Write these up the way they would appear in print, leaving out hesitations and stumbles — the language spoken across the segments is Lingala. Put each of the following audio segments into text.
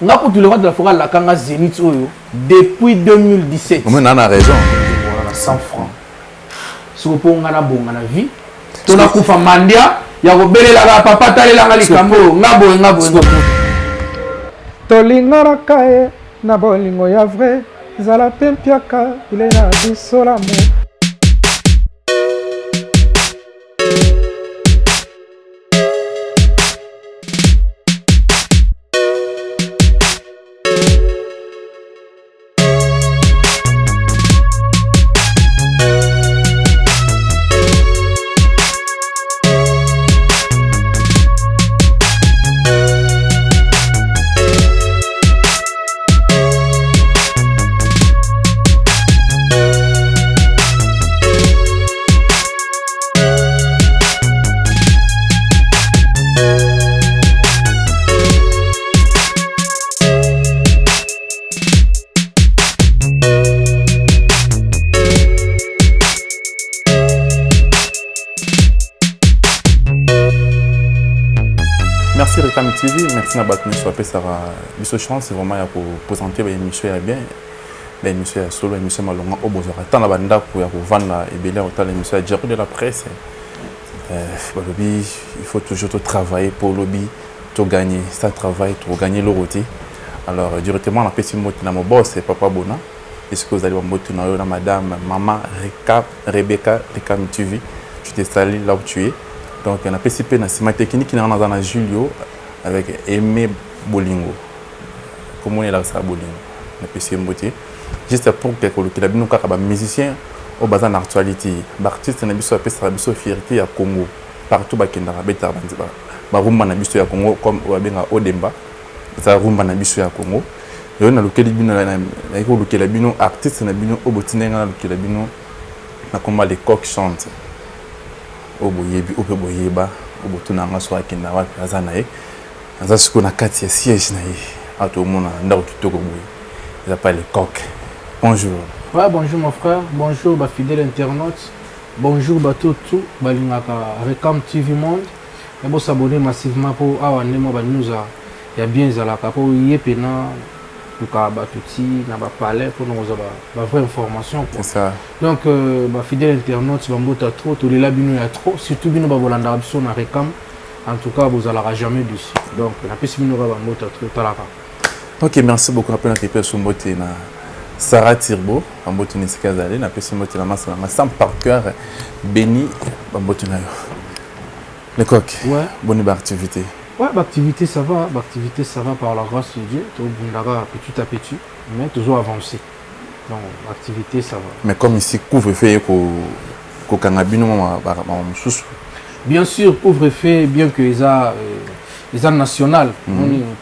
nga pour le roi de la forêt la kanga Zénith oyo depuis 2017 on a raison 100 francs so po nga na bonga na vie to na kufa mandia ya ko belela la papa talela nga likambo ngabo tolingana kae na bolingo ya vrai zala pempiaka ile na bisola mo. Merci Recam TV, merci à Batman Swapé, ça va. Monsieur Chance, c'est vraiment pour présenter l'émission bien. L'émission solo, l'émission Malonga, au besoin. Tant la bande pour vendre et bien autant l'émission à de la presse. Il faut toujours travailler pour le lobby, pour gagner. Ça travaille, pour gagner le rôti. Alors, directement, on a petit mot dans mon boss, c'est Papa Bona. Est-ce que vous allez me dans madame, maman, Rebecca, Recam TV. Tu t'es installé là où tu es. Donc, on a participé dans la technique qui est dans la Julio avec Aimé Bolingo. Comment on est là, ça, Bolingo? On a participé. Juste pour que les musiciens au bas en actualité, les artistes ont une fierté à Congo. Partout, il y a des rumba na biso ya Congo comme Oabenga Odemba. Ça rumba na biso ya Congo. Et on a le artistes na bino obotinenga le bino na comment les coqs chantent. Oboyebi oboyeba obotunanga soa kenda wa azanae aza siko na kati ya siège na ye ato mona ndako kitoko boye ils appellent les coqs. Bonjour. Ouais, bonjour mon frère, bonjour ba fidèle internaute, bonjour ba tout balingaka Recam TV Monde. Et bon s'abonner massivement pour awa ndemo ba news ya bien zalaka pour yepena pour ba tuti na ba palais pour nous ba vraie information. C'est ça. Donc ba fidèle internaute ba mbota trop to lela bino ya trop surtout bino ba bolanda biso na Recam. En tout cas vous allez jamais dessus. Donc na pesi bino ba mbota trop talaka. OK, merci beaucoup après notre épisode sur mbote na Sarah Tirbo, Bambote Nisikazale, na pesi mbote na massa na sam par cœur béni Bambote na yo. Les coqs. Ouais. Bonne activité. Ouais, l'activité ça va par la grâce de Dieu, tout petit à petit, mais toujours avancé. Donc l'activité ça va. Mais comme ici couvre-feu ko kangabino bien sûr couvre-feu bien que les national,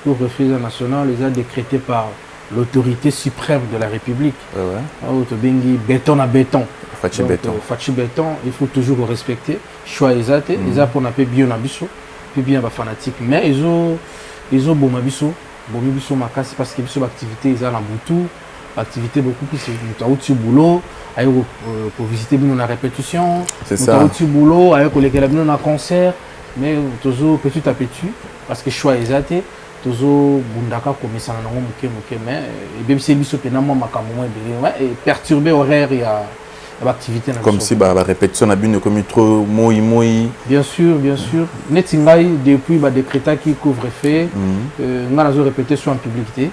couvre-feu national, les a décrété par l'autorité suprême de la République. Béton à béton. Fachi béton. Fachi béton, il faut toujours respecter. Choix exact, ils ont pour n'appeler bien abisso, puis bien ba fanatique. Mais ils ont bon abisso makasi parce que biso activité ils ont la boutou, activité beaucoup plus c'est boulot, pour visiter bien la répétition. C'est ça. Boulot, avec les bien na concert, mais toujours petit à petit parce que choix exact. Toujours bundaka komisa na ngo muke mais même si biso pena mo makambo et perturber horaire ya l'activité na comme si ba répétition na bino comme trop moi bien sûr netingai depuis ba décréta qui couvre-feu nga nazo répéter sur en publicité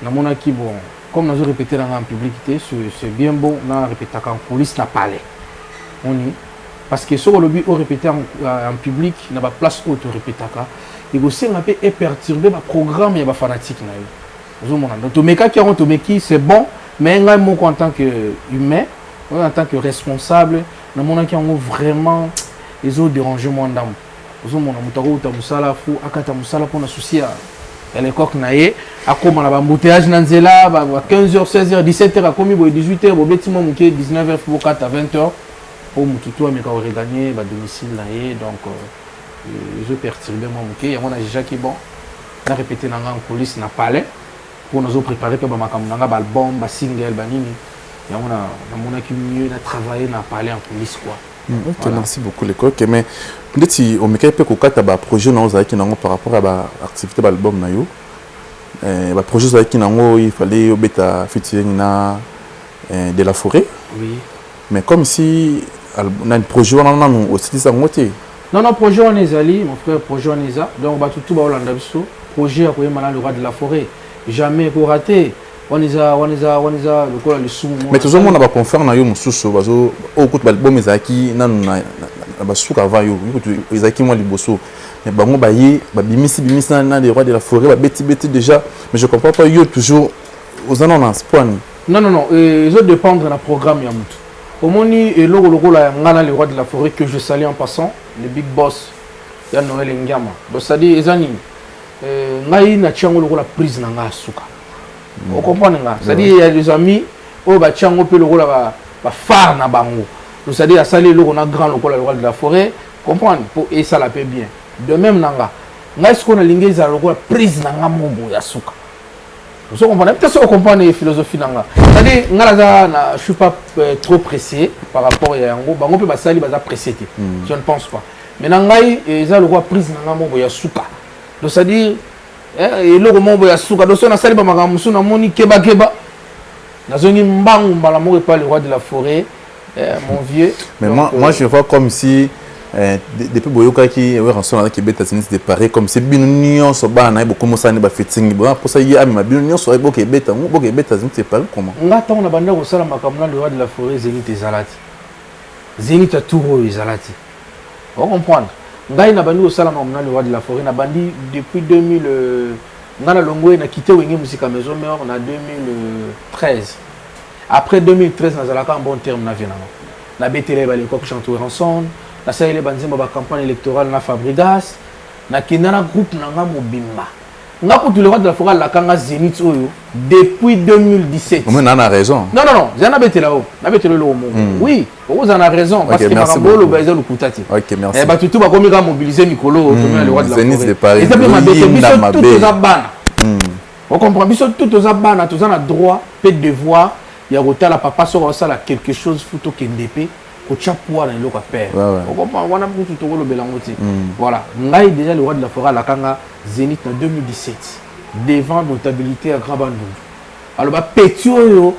na mona ki bon comme nazo répéter en publicité c'est bien bon na répéter en police na palais on y parce que sur le but au répéter en public na ba place où tu répéter il aussi est perturbé par programme et par fanatique donc c'est bon mais moi en tant que humain en tant que responsable na mona qui ont vraiment ils ont dérangé moi ndam ozo mona mutako utabusala fu akata musala pour na souci à l'époque naé a comme la embouteillage na nzela 15h 16h 17h a commis 18h bo betimo muké 19h pour 4 à 20h pour mututu ameka regagner ba domicile naé donc ils ont perturbé mon bouquet. On a déjà qui bon, on a répété dans la police, dans le palais, pour nous préparer pour un album, un single, banini. Et on a qui mieux travaillé dans le palais en police quoi. Ok, voilà. Merci beaucoup les coqs. Mais peut-être si on me fait que quand tu as un projet par rapport à l'activité de l'album, ba projet qui nango il fallait obeta featuring na de la forêt. Oui. Mais comme si on a un projet on a aussi ça ngoté. Non non projet on est ali mon frère projet on est ça donc ba tout ba Hollanda biso projet à le roi de la forêt jamais pour rater on est le quoi le sous. Mais tout le monde a pas conférence na yo mususu bazo au coup l'album ezaki na basuka va yo ezaki moi liboso. Mais bango baye ba bimisi na les rois de la forêt ba beti déjà mais je comprends pas yo toujours aux annonces point. Non ils ont dépendre d'un programme ya mutu. Au moni et logo la ngana les rois de la forêt que je salue en passant le big boss ya Noël Ngama. Donc ça dit ezani ngai na tiango logo la prise na nga suka. On comprend nga. Ça dit il y a des amis au ba tiango pe logo la ba phare na bango. Donc ça dit à saluer logo na grand logo la roi de la forêt comprendre pour et ça la paie bien. De même nanga ngai ce qu'on a lingé za logo la prise na nga mombo ya suka. Vous comprenez peut-être on comprend les philosophies nanga. C'est-à-dire je suis pas trop pressé par rapport à yango bango pe basali baza pressé. Je ne pense pas. Mais nangai eza le roi prise nanga mombo ya suka. Donc c'est-à-dire et le mombo ya suka donc on a sali ba makamsu na moni keba nazongi mbangu mbala mo pas le roi de la forêt mon vieux. Mais donc, moi je vois comme si depuis boyoka qui est rançon avec beta sinis de pareil comme c'est binunion so ba na beaucoup ça ne ba fitting ba pour ça y a ma binunion so boke beta sinis c'est pareil comment ngata on a banda ko sala makamna le roi de la forêt Zénith ezalati Zénith a tout ezalati on comprendre ngai na bandi ko sala makamna le roi de la forêt na bandi depuis 2000 ngana longwe na quitté wenge musique maison mais on a 2013 après 2013 na zalaka en bon terme na vie na betele ba les coq chanter ensemble na saïle banzimba ba campagne électorale na Fabrigas na kinana groupe nanga mobimba nga ko tout le roi de la forêt la kanga Zénith oyo depuis 2017. On a raison. Non j'ai na betela o na betela lo mo. Oui, vous en a raison parce que marambolo ba ezalo kutati. OK, merci. Ba tout ba komi ka mobiliser Nicolo le roi de la forêt. Zénith de Paris. Et ça peut ma bete biso tout aux bana. On comprend biso tout aux bana, tous en a droit, peut devoir, il y a retard la papa sur ça quelque chose photo kendepé. On comprend, on a beaucoup tout le belangoti. Voilà, ngai déjà le roi de la forêt la kanga Zénith en 2017 devant notabilité à Grand Bandou. Alors bah Petio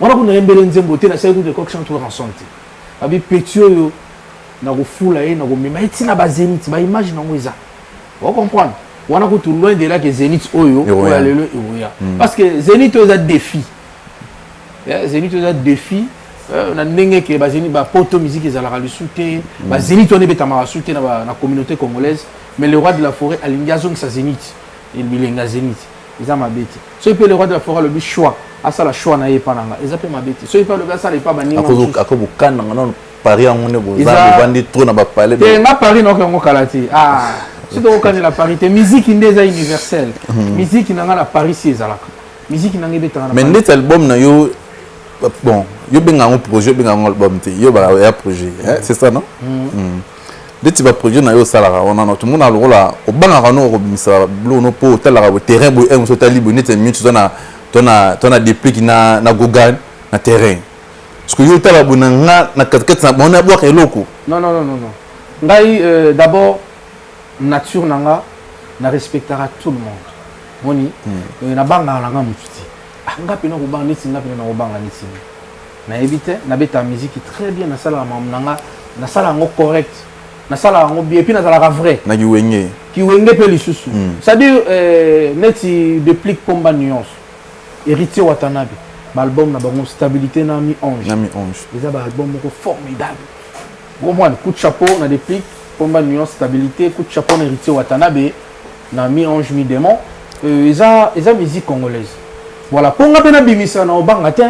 on a connu un bel nzemboté na saïdou de coq chanteur en santé. Abi Petio na go fula e na go mema itina ba Zénith ba image na ngoza. On comprend. On a tout loin de là que Zénith oyo pour aller le parce que Zénith est un défi. Zénith est un défi. On a n'engagé que Zénith ba poto musique ils allaient le soutenir. Ba Zénith on est bétama soutenir na communauté congolaise. Mais le roi de la forêt a l'ingazon sa Zénith. Il bilinga Zénith. Ils ont ma bête. Ce qui peut le roi de la forêt le but choix. À ça la choix n'a pas nanga. Ils appellent ma bête. Ce qui peut le gars ça n'est pas banni. À cause can non Paris en on est beau. Ça vend des trous na ba parler. Et ma Paris non qu'on kalati. Ah. Si tu connais la parité musique indéza universelle. Musique nanga la Paris c'est zalaka. Musique nanga betanga. Mais cet album na yo bon, yo benga un projet, benga un album te, yo ba ya projet, c'est ça non? Dès que tu vas projet na yo salara, on a tout le monde a le rôle là, au banga rano robimisa, blo no po tel la terrain bo en so tali bonnet et mieux tu na déplique na gogan na terrain. Parce que yo tala bonanga na 4 on a boire eloko. Non. Ngai d'abord nature nanga na respectera tout le monde. Moni na banga nanga mututi. Nga pena ko banga niti nga pena ko banga niti na éviter na beta musique très bien na sala mamnanga na sala ngo correct na sala ngo bien puis na sala vrai na ki wenge pe lisusu ça dit neti déplique pomba nuance héritier Watanabe album na bango stabilité na mi ange les album moko formidable vraiment coup de chapeau na déplique pomba nuance stabilité coup de chapeau na héritier Watanabe na mi ange mi démon eza musique congolaise. Voilà, pour nga pena bimisa na obanga te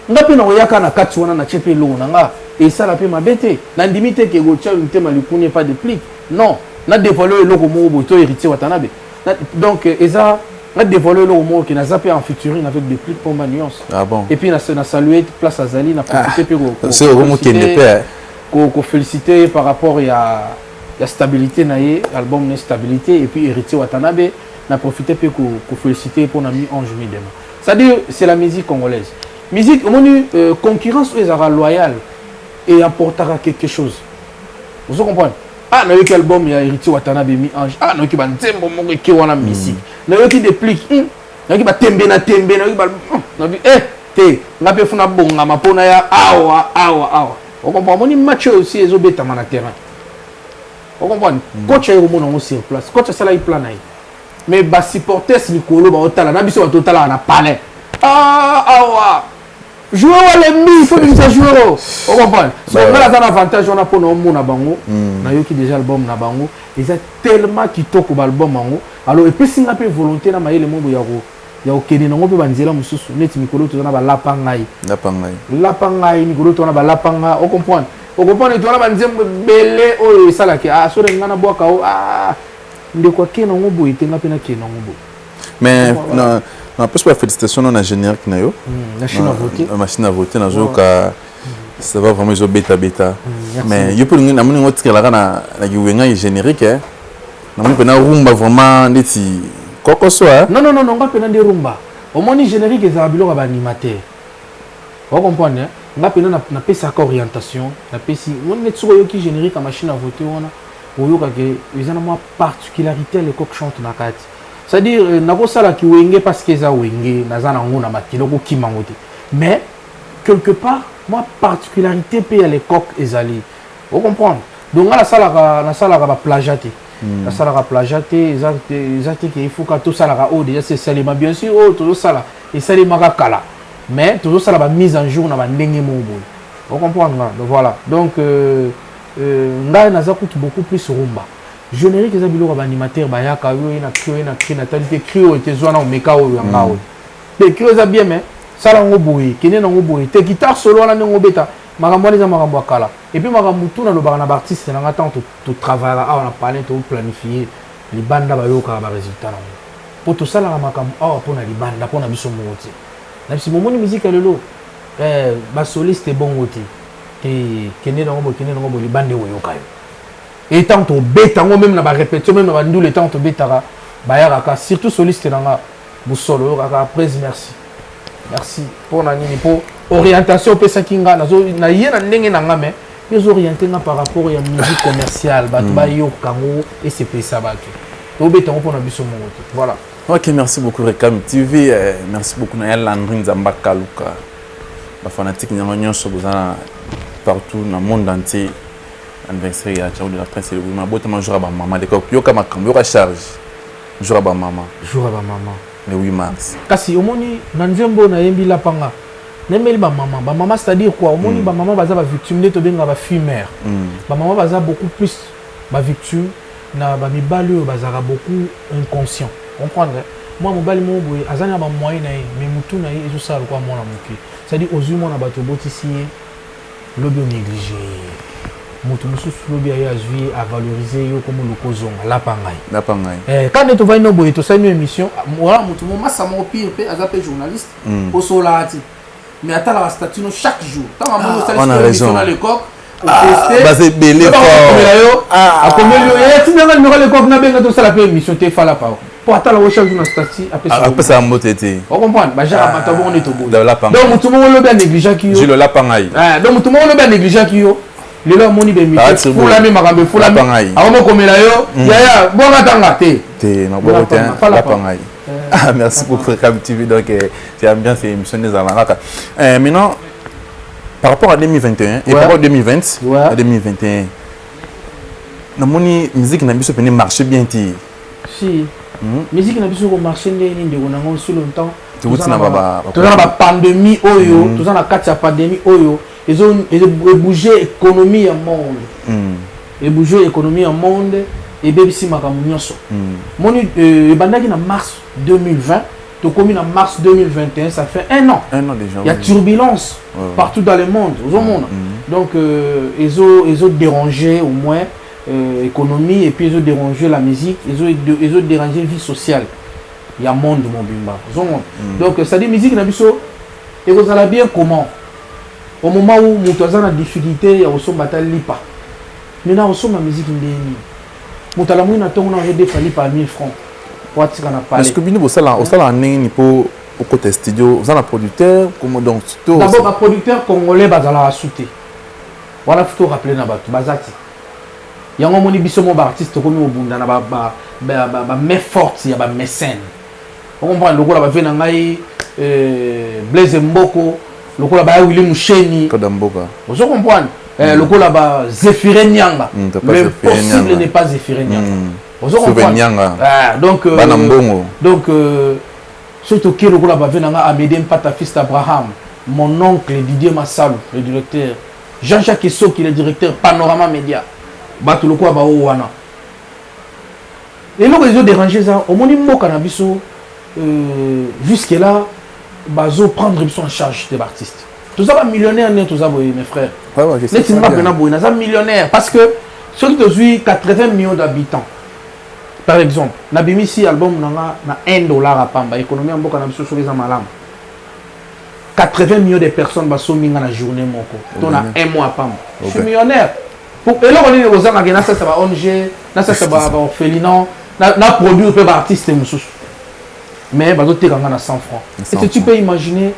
nga pena oyaka na kati wana na chepe lo nga et ça la pe mabete na ndimite ke go tcha unité malikuni pas de plique non na dévoiler le mo boto héritier Watanabe donc eza na dévoiler le mo qui na zappé en featuring avec des pliques pour ma nuance. Ah bon. Et puis na saluer place Azali na profiter pe go c'est au mo qui ndepé ko féliciter par rapport à la stabilité na ye album na stabilité et puis héritier Watanabe n'a profité pour féliciter pour l'ami Ange Midema. C'est-à-dire, c'est la musique congolaise. Musique, on a concurrence, elle sera loyale et apportera quelque chose. Vous comprenez? ah na yoki album ya Héritier Watanabe mi ange ah na yoki ba nzembo moko ki wana musique na yoki déplique na yoki ba tembe na yoki ba na bi te ngape funa bonga mapona ya awa on comprend moni match aussi ezo betama na terrain on comprend coach ayo mona ngo sur place coach sala i plan ayi mais ba supporters likolo ba otala na biso ba totala na palais awa jouer wala mi faut que ça jouer on comprend so ngala za avantage on a pour no mona bango na yoki déjà album na bango ils a tellement kitoko ba album bango alors et puis singa pe volonté na mayele mombo ya okeni nango pe banzela mususu neti mikolo tozana ba lapangai mikolo tozana ba lapanga on comprend tozana banzembo belé oyo esala ke so de ngana bwaka nde kwa kena ngo boye tenga pe na kena ngo boye mais na plus pas félicitations na générique na yo machine à voter na zoka ça va vraiment zo beta mais yo pour na moni ngo tikala na kiwenga générique na moni pe na rumba vraiment ndeti koko soa non nga pe na ndi rumba au moni générique ezala biloko ba animateur on comprend nga pe na pesa ka orientation na pesi on net sur yo ki générique à machine à voter ona oyoka ke ezana moi particularité les coq chante na kati c'est-à-dire nakosala ki wenge parce que za wenge nazana ngona makiloko kimangote mais quelque part moi particularité pe ya les coq ezali on comprend donc la sala ba plagiaté la sala ka plagiaté exact que il faut que tout ça la o déjà c'est salima bien sûr tout ça et salima ka kala mais tout ça la ba mise en jour na ba ndenge mobo on comprend donc voilà donc ngai naza kutu beaucoup plus rumba générique eza biloko ba animateur ba yaka yo na talité crio et zona omeka o yanga o te crio za bien mais sala ngo boye kene na ngo boye te guitare solo na ngo beta makambo les makambo akala et puis makambo tout na lo ba na artiste na ngata to travailler on a parlé to planifier li banda ba yo ka ba résultat na pour tout ça la makambo pour na li banda pour na biso moti na biso momoni musique lelo ba soliste bon oti et kene na ngo li bande wo yo kayo et tant to beta ngo même na ba répétition même na ba ndule tant to beta ba ya ka surtout soliste na nga bu solo ka après merci pour na nini pour orientation pesa kinga na yena ndenge na ngame les orienter par rapport à musique commerciale ba ba yo kango et c'est pesa ba to beta ngo pour na biso mo voilà. OK, merci beaucoup Rekam TV, merci beaucoup na Landrin Zambaka Luka. Ba fanatique nyango nyonso bozana partout dans le monde entier. Anniversaire à Tchao de la presse le ma bote ma jour à maman de ko yo kama kambo yo charge jour à maman le 8 mars kasi omoni na nzembo na yembi lapanga nemeli ba maman c'est-à-dire quoi omoni ba maman baza ba victime de to benga ba fumeur ba maman baza beaucoup plus ba victime na ba mibali bazara beaucoup inconscient comprendre moi mobali mo boye azana ba moyen na mais mutu na ye ezo sala kwa mona muki c'est-à-dire ozuma na bato botisi lobi négligé mutu mususu lobi ya azui à valoriser yo comme lokozonga lapangai quand tu vas no boye to sa une émission voilà mutu mo massa mo pire pe azape journaliste au solati mais attends la statut chaque jour tant maman ça émission dans le coq basé belé fort a combien yo tu n'as pas le coq na benga to sala pe émission te fala pa pour attendre la chaque jour na statut après ça motete on comprend ba jara mata bon on est au bout donc mutu mo lobi négligent ki yo le lapangai donc mutu mo lobi négligent ki yo lelo moni be mi fula mi makambe fula mi awomo komela yo yaya bonga tanga te na bote lapangai merci beaucoup Rekam TV donc tu aimes bien ces émissions des alangaka maintenant par rapport à 2021 et par rapport à 2020 à 2021 na moni musique na biso pene marché bien ti si musique na biso ko marché ndeni ndeko nango sur longtemps tout na ba pandémie oyo tout na kati ya pandémie oyo ils ont bougé l'économie en monde et bougé l'économie en monde et bébisi makambo nyonso moni bandaki na mars 2020 to komi na mars 2021 ça fait un an déjà il y a turbulence partout dans le monde au monde donc ils ont dérangé au moins économie et puis ils ont dérangé la musique ils ont dérangé vie sociale il y a monde mobimba donc ça dit musique na biso et vous allez bien comment au moment où mutu aza na difficulté ya kosomba ata lipa maintenant osomba musique ndeni mutu ala mwina ntongo na ozodefa lipa ya 1000 francs po atika na pale est-ce que bino osala ndenge ni mpo okota studio oza na producteur comme donc d'abord baproducteur congolais bazalaka su te wana futo rappele na bato baza ti yango moni biso mo ba artiste ko mi obunda na ba mais forte ya ba mécène on comprend lokola ba vena ngai Blaise Mboko lokola ba Willy Musheni Kodamboka vous comprenez lokola ba Zéphiré Nyanga mais possible n'est pas Zéphiré Nyanga vous comprenez donc Banambongo donc surtout que lokola ba vena nga Amédée Mpata fils d'Abraham mon oncle Didier Massalou le directeur Jean-Jacques Essoki le directeur Panorama Média bato lokola ba wana et là ils ont dérangé ça au moni mboka na biso jusque là bazo prendre en charge des artistes tous ça millionnaire né tous ça mes frères les timba pena boina ça millionnaire parce que ceux qui ont 80 millions d'habitants par exemple na bimisi album na $1 à pamba économie mboka na biso sur les malam 80 millions de personnes baso minga na journée moko to na un mois à pamba je suis millionnaire pour et là on est aux gens na ça va ONG na ça va orphelinat na produit peu artiste mususu mais bazo te kanga na 100 francs et tu peux imaginer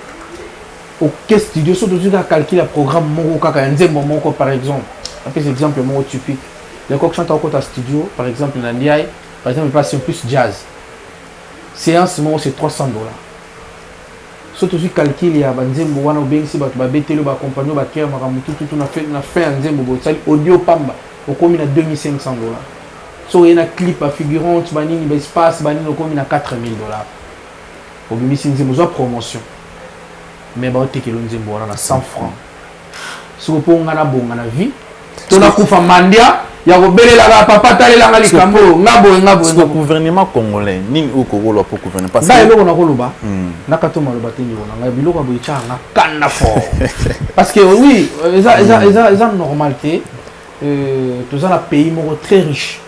au quel studio surtout tu as calculé le programme moko kaka nzembo moko par exemple un peu exemple moko typique les coq chantent au côté studio par exemple na Ndiaye par exemple passe plus jazz séance moko c'est $300 surtout tu calcules ya banzembo wana obengisi bato ba betelo ba compagnon ba kera makamutu tout na fait nzembo bo tsali audio pamba au komi na $2500 so il y a un clip à figurante banini ba espace banini au komi na $4000 au bimisi nzembo zo promotion mais ba otekelo nzembo wana na 100 francs so ko ngana bonga na vie to na kufa mandia ya kobelela la papa talela ngali kambo ngabo le gouvernement congolais ni ou kokolo pour gouverner parce que ba na koloba nakato maloba tengi ona ngai biloko boicha na kana fort parce que oui ils ont normalité tous un pays moko très riche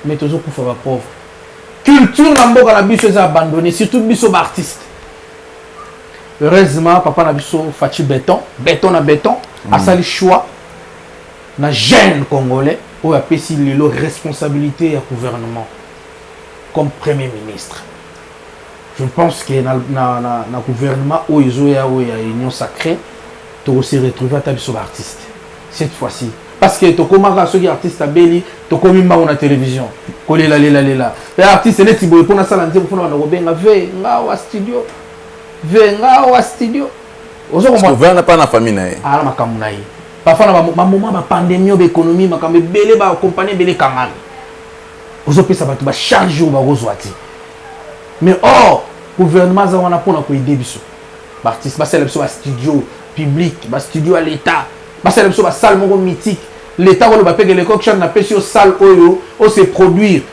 mais tous kufa ba pauvre culture na mboka na biso est abandonné surtout biso ba artiste heureusement papa na biso Fachi béton na béton a sali choix na jeune congolais où a payé les responsabilités du gouvernement comme premier ministre. Je pense que dans le gouvernement où ils ont une union sacrée, tu vas se retrouver à ta biso artiste cette fois-ci. Parce que tu commences à artiste à Beli, tu commences à la télévision. Les artistes, les artistes, pour la salle, ils vont faire studio. Venga studio. Vous n'a pas la famille. Ah, ma camouflage. Parfois, ma maman ma pandémie, l'économie, ma camouflage, belé, ma compagnie, belé, kangal. Vous avez ça, tu vas changer ou vas mais oh, gouvernement, ça on a pour aider biso. Artiste, c'est le studio public, studio à l'État, c'est le salle mythique. L'État on va payer les coques, on a payé sur salle où se produire.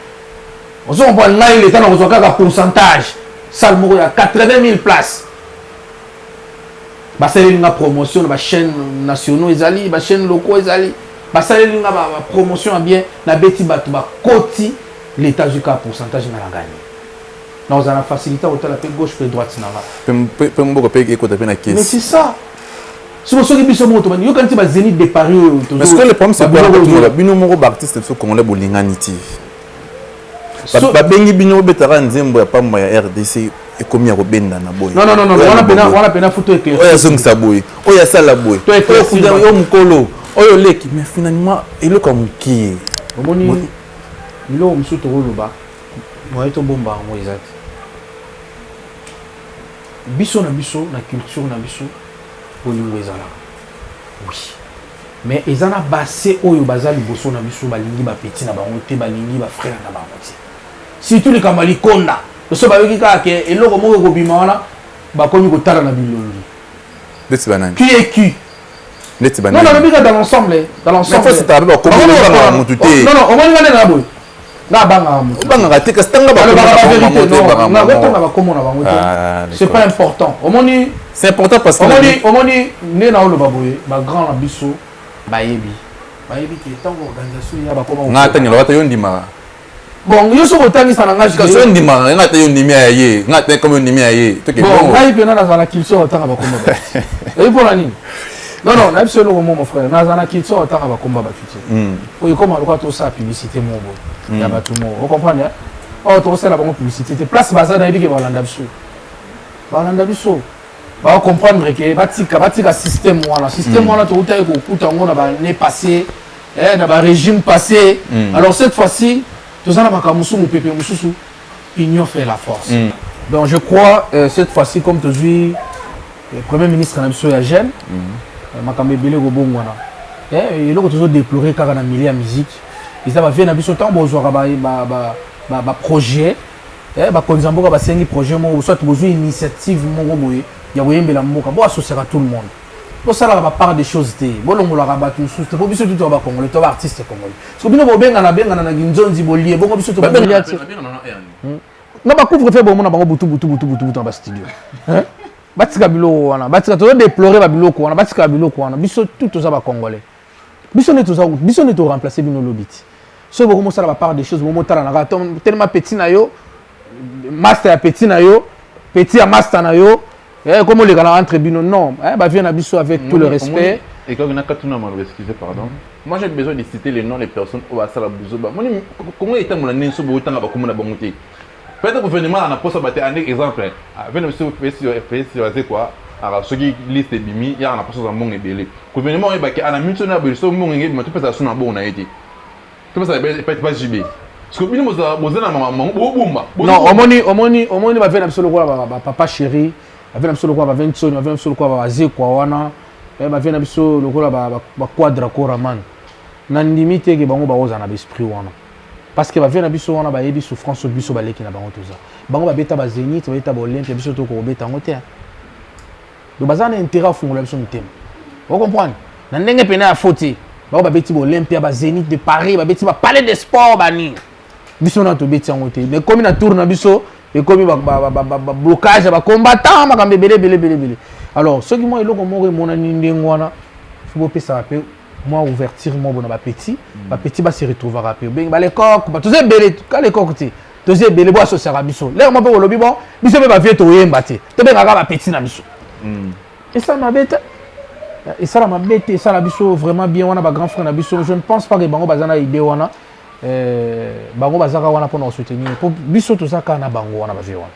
On voit là l'État dans un pourcentage. Salle il y a 80 000 places. C'est une promotion de la chaîne nationale, la chaîne locale, c'est une promotion bien, la bêtise côté l'État jusqu'à pourcentage n'a gagné. Nous avons la facilité au la gauche et droite. Mais c'est ça. Si vous avez besoin de vous, quand tu vas zénith de Paris, est-ce que le problème c'est quoi? Bino artiste sont congolais bolinganiti. Babengi bino betara nzembo ya pamba ya RDC ekomi ya kobenda na boy. Non, wana pena photo éclaircie. Oya zongisa boy. Oya sala boy. To éclaircie yo mukolo. Oyo leki mais finalement il est comme qui. Omoni bilo msuto roloba. Moi to bomba ngo ezati. Biso na culture na biso bolingo ezala. Oui. Mais ezana bassé oyo bazali boso na biso balingi ba petit na bango te balingi ba frère na bango te. Surtout les kamali konda. So ba yoki ka ke eloko moko ko bima wana ba komi ko tala na bilongi. Deti banani. Qui est qui? Deti banani. Non, dans l'ensemble, dans l'ensemble. Mais faut c'est tabe ko banga mutu te. Non, on va ngane na boy. Na banga mutu. Banga te ka stanga ba ko banga. Na betanga ba komo na bango te. C'est pas important. Omoni c'est important parce que omoni né na olo baboye, ba grand na biso bayebi ki tango organisation ya ba koma ngata ni lobata yondima bon yo so kotangisa na ngaji ka so ndima ngata yondimi aye ngata comme yondimi aye to ke bon ngai pena na zana kilso otanga ba koma ba et pour la nini non na biso lo mon frère na zana kilso otanga ba koma ba tuti o koma lo ka to sa publicité mo bo ya ba tout mo vous comprenez oh to ça la bonne publicité place baza na yebiki ba landa biso va comprendre que batika système wana to utaye ko kuta ngona ba ne passé dans le régime passé. Alors cette fois-ci, tout ça, l'union fait la force. Donc je crois, cette fois-ci, comme tu dis, le Premier ministre a jeune, Makambe Bele Gobongwana. Et là, tu as déploré car on a mis la musique. Ils avaient fait un temps pour un projet. Quand ils ont fait un projet, soit une initiative, il y a un associer à tout le monde. Donc ça, la part des choses. Bon, on l'a rabattu sous. C'est pour ça que tu as congolais, tu es artiste congolais. Parce que bien, on a bien, on a une zone d'Ibolier. Bon, tu as bien. Non, pas couvre-feu, bon, on a beaucoup dans le studio. Batika biloko wana batika to déplorer ba biloko wana batika biloko wana biso tout ça ba congolais biso ne to remplacer bino lobiti so beaucoup ça la part des choses moment tala na tellement petit na yo master ya petit na yo petit ya master na yo comme les gars entre bino non ba vient na biso avec tout le respect et quand on a katuna malo excusez pardon moi j'ai besoin de citer les noms des personnes au basala buzo ba comment était mon nso bo tanga ba komona bangote. Peut-être que le gouvernement a posé un exemple. Avec le quoi, alors ceux qui listent les bimi, il y a un posé un bon ébélé. Le gouvernement est baqué à la mutuelle de ce bon ébélé, mais tu peux ça un bon été. Tu peux ça pas JB. Parce que nous non, au moins va faire absolument quoi, papa chéri, va faire absolument quoi, va faire Tony, va faire absolument quoi, va zé quoi, wana, va faire absolument quoi, va quadra coraman. Nan limite que bango ba oza na esprit wana. Parce que va venir biso wana ba yebi souffrance biso ba leki na bango toza bango ba beta ba Zénith ba beta ba Olympia biso to ko beta ngote do bazana intérêt fungola biso ntema vous comprenez na ndenge pena ya faute bango ba beti ba Olympia ba Zénith de Paris ba beti ba palais des sports ba ni biso na to beti ngote mais comme na tour na biso et comme ba blocage ba combattant ba kambe belé alors ceux qui moi eloko mo mona ni ndengo wana faut pesa pe moi ouverture moi bon petit va se retrouver rapide ben ba les coques ba tous belé quand les coques ti tous belé bo associer à biso là moi pe lobi bon biso pe ba vie to yemba ti to be ngaka ba petit na biso et ça m'a bête et ça la biso vraiment bien wana ba grand frère na biso je ne pense pas que bango bazana idée wana bango bazaka wana pour nous soutenir pour biso tout ça kana bango wana ba vie wana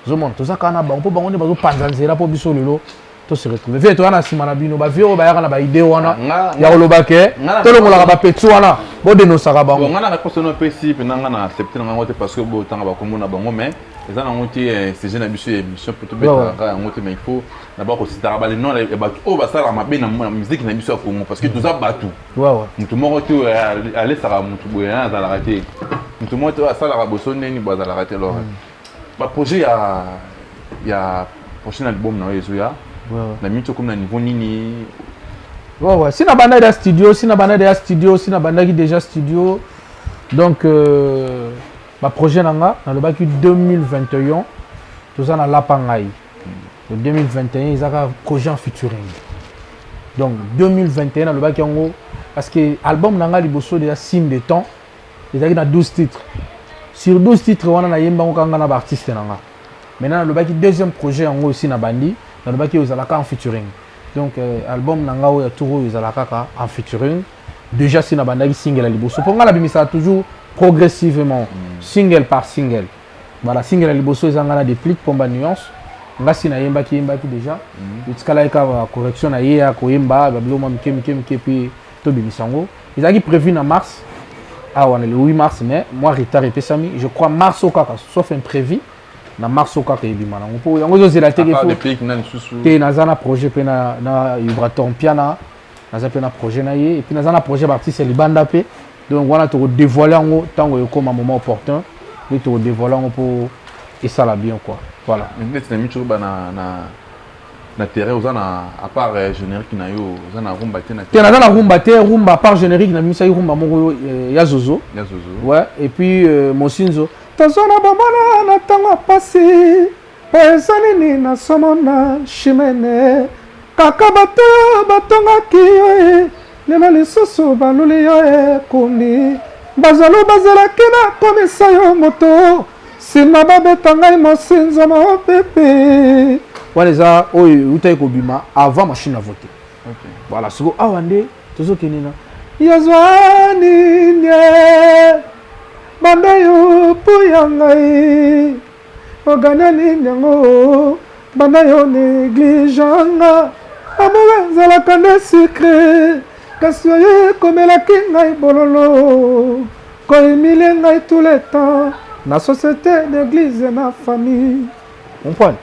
zo mon tout ça kana bango pour bango ne bazo panza nzela pour biso lelo to se retrouver vie to wana simana bino ba vie o ba yaka na ba idée wana ya olobake to longola ba petit wana bo dénoncer bango ngana na personne pesi pe nanga na accepter nanga te parce que bo tanga ba komona bango mais les gens ont été ces jeunes habitués émission pour tout bêta mais il faut d'abord aussi tara les non et ba o ba sala mabe na musique na biso Congo parce que tout ça batu mutu moko to aller sara mutu boya za la rater mutu moko sala ba bosone ni ba za la rater alors ba projet ya prochain album na yezuya na mito comme na niveau nini si na banda de studio si na banda qui déjà studio donc ma projet nanga na le bac 2021 tout ça na lapangai le 2021 ils ont un projet en featuring donc 2021 na le bac yango parce que album nanga liboso déjà signe de temps ils ont 12 titres sur 12 titres on a yemba nganga na artiste nanga maintenant le bac deuxième projet yango aussi na bandi na le bac ils ont en featuring donc album nanga o ya touro ils ont en featuring déjà si na banda single liboso pour ngala bimisa toujours progressivement single par single voilà single à liboso ezanga des plics pomba nuance ngasi na yemba ki déjà utikala eka correction na ya ko yemba babiloma mike puis to bimisango ezaki prévu na mars le 8 mars mais moi retard epesami je crois mars au kaka sauf imprévu na mars au kaka ebimana ngo yango zo zela teke fo te nazana projet pe na Vibraton piana nazapena projet na ye et puis nazana projet artiste libanda pe donc voilà tu dévoiler en tant que comme un moment opportun et tu dévoiler pour et ça la bien quoi voilà maintenant tu as mis na terrain aux à part générique na yo aux na rumba te na rumba à part générique na misa rumba moko ya zozo ouais et puis mosinzo tazona bamana na tango passé ezali na somona chimene kaka batongaki yo lelo lisusu baluli yo ekuni bazalaki na komisa yo moto nsima babeta ngai mosinzo mopepe wana eza oyo eutai kobima avant machine à voter voilà siko awa nde tozokende na yazwani nye banda yo mpo ya ngai oganya nini yango banda yo negliganga amour ezalaka nde secret kasi oyo komelaki ngai bololo kohumilie ngai tout le temps na société d'église na famille comprendre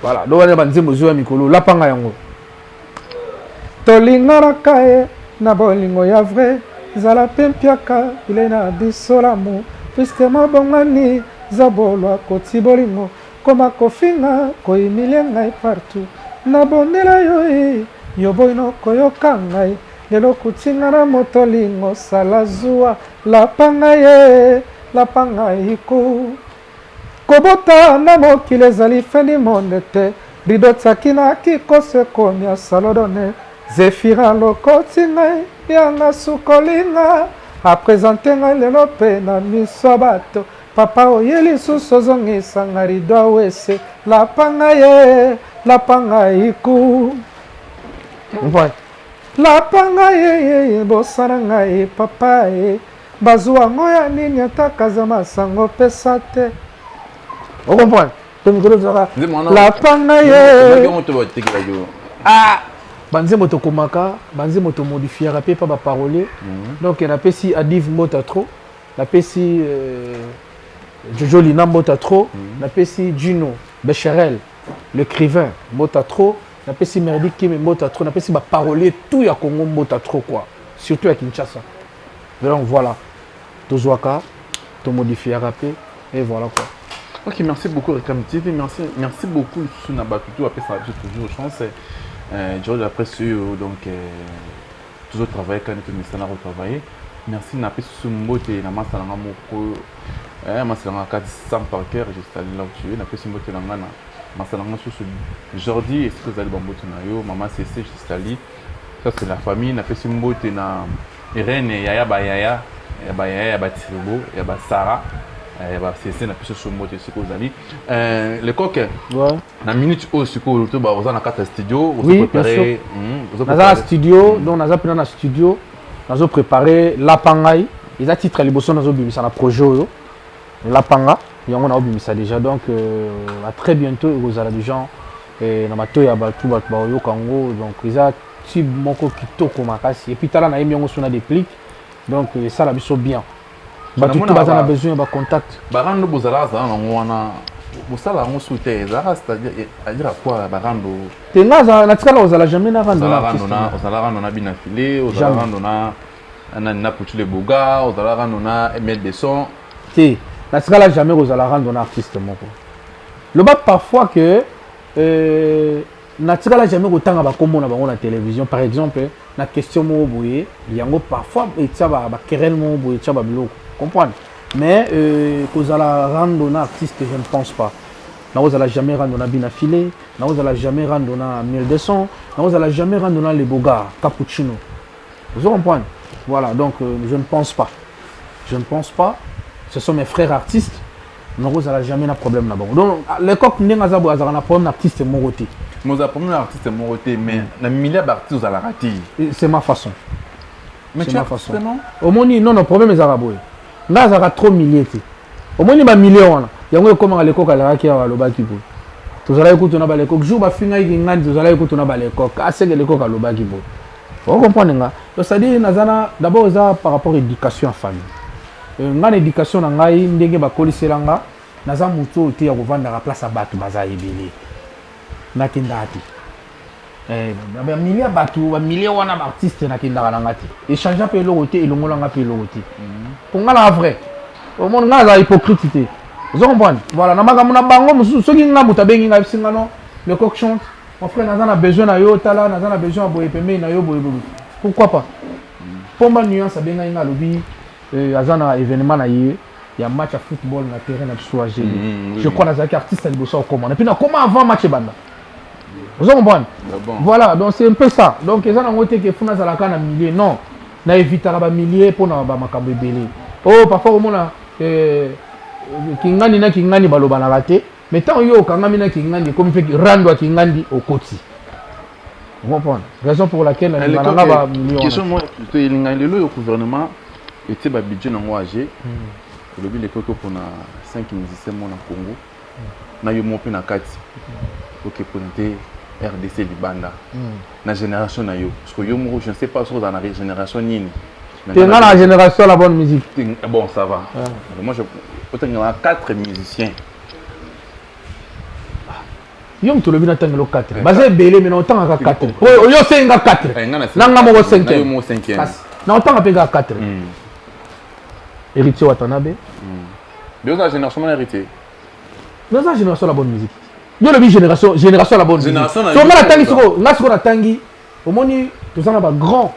voilà donc wana banzembo zo ya mikolo lapanga yango tolinganaka ye na bolingo ya vrai zala mpe mpiaka ile na biso lamu puiske mabongani zabolwa koti bolingo koma kofinga kohumilie ngai partout nabondela yo yo boyino koyoka ngai lelo kutinga na motolingo sala zuwa lapanga ye lapanga iko kobota na mokili ezali fendi monde te rido tiakinaki kosekomia salodone zefira lokoti ngai yanga sukolinga apresente ngai lelo mpe na miso bato papa oye lisusu ozongisa nga rido awese lapanga ye lapanga iku lapanga ye bosana ngai papa ye bazwa ngo ya nini atakaza masango pesa te ocomprendre lapanga ye banzembo tokomaka banzembo tomodifiaka mpe pa baparole donc napesi adive mbota tro napesi jojo lina mbota tro napesi Gino Becherel l'écrivain mbota tro napesi Merdi Kim mbota tro napesi baparole tout ya Congo mbota tro quoi surtout à Kinshasa donc voilà tozwaka tomodifiaka mpe et voilà quoi. Ok, merci beaucoup Reclam TV, merci beaucoup Suna Batutu après ça toujours chance durant la presse donc toujours travailler quand on est là retravailler merci na pesi sumbote na masalanga moko masalanga 400 par cœur je salue là où tu es na pesi mbote na ngana masalanga sur Jordi est-ce que vous allez bambote na yo maman CC je salue ça c'est la famille na pesi mbote na Irene yaya ba Tribo ya ba Sarah c'est na pesi sumbote ce que vous allez le coq na minute au siko to ba ozana kata studio vous préparer na studio donc naza pena na studio nazo préparer lapangai ils a titre liboso nazo bimisa na projet oyo lapanga yango na obimisa déjà donc à très bientôt vous allez des gens na mato ya batu ba oyo kango donc ils a tube moko kitoko makasi et puis tala na yemi yango suna déplique donc ça la biso bien batu tout bazana besoin ba contact barando bozala za na ngwana bosala ngo soute za c'est-à-dire à dire quoi barando tenga na tikala ozala jamais na rando na bina filé ozala rando na putu le boga ozala rando na Emel Besson te na tikala jamais ozala rando na artiste moko le bas parfois que na tikala jamais kotanga ba kombo na bango na télévision par exemple na question mo boye yango parfois etia ba querelle mo boye etia ba biloko comprendre mais kozala rando na artiste je ne pense pas na ozala jamais rando na bina filé na ozala jamais rando na 1200 na ozala jamais rando na le boga cappuccino vous comprenez voilà donc je ne pense pas ce sont mes frères artistes na ozala jamais na problème na bon donc les coq ndenge za bo azala na problème artiste mon côté nous a problème artiste mon côté mais na milliard d'artistes à la raté c'est ma façon mais c'est ma façon au moni non problème est araboy nga zaka trop milliers te au moins ba millions wana yango ekoma lekoko alalaki ya lobaki bo tozala ekutuna ba lekoko jour ba finga ngandi tozala ekutuna ba lekoko asenge lekoko alobaki bo vous comprenez nga donc ça dit nazana d'abord ça par rapport à éducation en famille ngana éducation na ngai ndenge ba koliselanga naza muto te ya kovanda la place à batu baza ebele nakindati ba milliers batu ba milliers wana ba artiste nakindaka na ngati échange pe eloko te elongolanga pe eloko te pour nga la vrai au monde nga za hypocrite vous comprenez voilà na makambo na bango mususu soki nga muta bengi nga bisinga non le coq chante mon frère naza na besoin na yo tala naza na besoin boye pembe na yo boye boye pourquoi pas pomba nuance benga nga lobi azana événement na yé il y a match à football na terrain na soager je crois nazaki artiste liboso comment et puis na comment avant match banda vous comprenez voilà donc c'est un peu ça donc ils ont ngoté que funa zalaka na millier non na éviter ba millier pour na ba makambo ebele oh parfois au mona kingani na kingani baloba na raté mais tant yo kangami na kingani comme fait rando kingani au koti vous comprenez raison pour laquelle na ba million question moi plutôt ilingani le gouvernement était ba budget na ngwaje le but les coco pour na 5 musiciens mon na Congo na yo mo pe na kati OK pour nté RDC Libanda. La génération na yo. Parce que yo moro, je ne sais pas si dans la génération nini. Tu es dans la génération la bonne musique. Bon, ça va. Moi, je peux 4 musiciens. Yo tu le bien tangelo 4. Basé belé mais non tant à 4. Oh yo 5 à 4. Nanga mo 5. Yo mo 5e. Non tant à péga 4. Héritier Watanabe. Deux la génération mon héritier. Dans la génération la bonne musique. Yo le génération la bonne musique. Génération so ngala tangi siko, nga siko na tangi. Omoni tous na ba grand.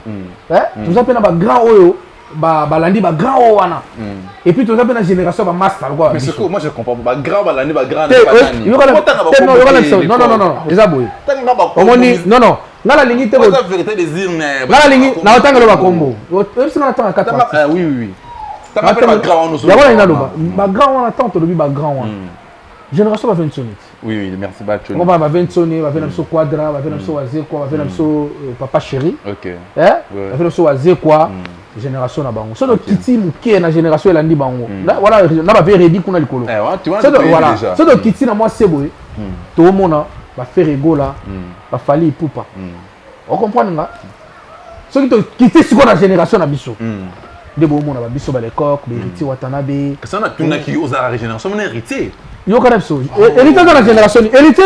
Tous appelle na ba grand oyo. Balandi ba grand wana et puis tu as une génération ba master quoi mais c'est quoi moi je comprends pas grand balandi ba grand non les aboy omoni non la ligne te la vérité des urnes la ligne na otanga lo ba kombo epsi na tanga 4 oui tanga ba grand no so ya wana ina lo ba grand wana tant lobi ba grand wana génération ba 20 sonnet oui merci ba on va 20 sonnet va venir so quadra va venir so waze quoi va venir so papa chéri OK va venir so waze quoi génération na bango so kiti muke na génération elandi bango voilà na ba veredi kuna likolo voilà so kiti na moi seboye to mona ba faire egola ba fali ipupa on comprend nga so kiti siko na génération na biso de bo mona ba biso ba lekok ba héritier Watanabe ça na tuna ki oza génération mon héritier yo kana biso héritier dans la génération héritier